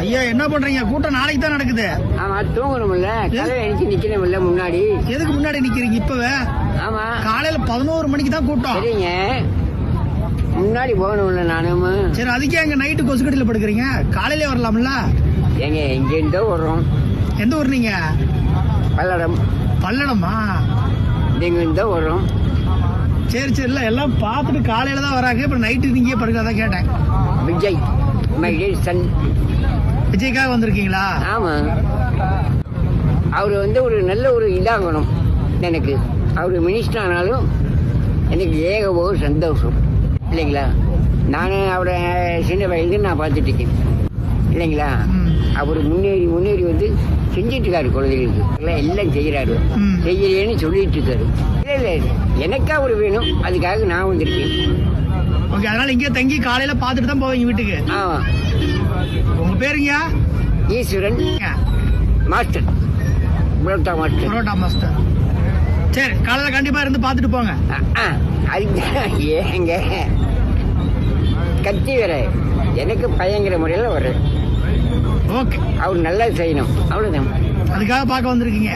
ஐயா என்ன பண்றீங்க? கூட்டம் நாளைக்கு தான் நடக்குது. ஆமா, தூங்கணும்ல, காலையில எழுச்சி நிக்கணும்ல முன்னாடி. எதுக்கு முன்னாடி நிக்கிறீங்க இப்பவே? ஆமா, காலையில 11 மணிக்கு தான் கூட்டம். சரிங்க, முன்னாடி போகணும்ல நானும். சரி, அதுக்கே அங்க நைட்டு கொசுக்கட்டில படுக்கிறீங்க, காலையிலே வரலாம்ல. எங்க இங்க இருந்தோ வர்றோம். எந்த ஊர் நீங்க? பல்லடம். பல்லடமா? இங்க இருந்தோ வர்றோம். சரி சரி, இல்ல எல்லாம் பார்த்துட்டு காலையில தான் வராங்க. இப்ப நைட்டு நீங்க படுக்கிறதா கேட்டேன். Vijay my dear son. விஜய்க்காக வந்திருக்கீங்களா? ஆமா, அவரு ஒரு நல்ல ஒரு இதாகணும் எனக்கு. அவரு மினிஸ்டர் ஆனாலும் எனக்கு ஏகவோ சந்தோஷம் இல்லைங்களா. நானும் அவரை சின்ன வயதுன்னு நான் பார்த்துட்டு இருக்கேன் இல்லைங்களா. அவர் முன்னேறி செஞ்சிட்டு இருக்காரு, குழந்தைகளுக்கு எல்லாம் செய்யறாரு. செய்யறேன்னு சொல்லிட்டு இருக்காரு. இல்ல எனக்கு அவர் வேணும், அதுக்காக நான் வந்திருக்கேன். ஓகே, அதனால இங்கே தங்கி காலையில பார்த்துட்டு தான் போவீங்க வீட்டுக்கு? ஆமா. உங்க பேருங்க? Eswaran master, parotta master. Parotta master. சரி, காலையில கண்டிப்பா இருந்து பார்த்துட்டு போங்க. அதுக்கு ஏங்க கத்தி வர எனக்கு பயங்கர முறையில் வர்றேன். ஓகே, அவர் நல்லா செய்யணும், அவ்வளவுதான். அதுக்காக பார்க்க வந்திருக்கீங்க.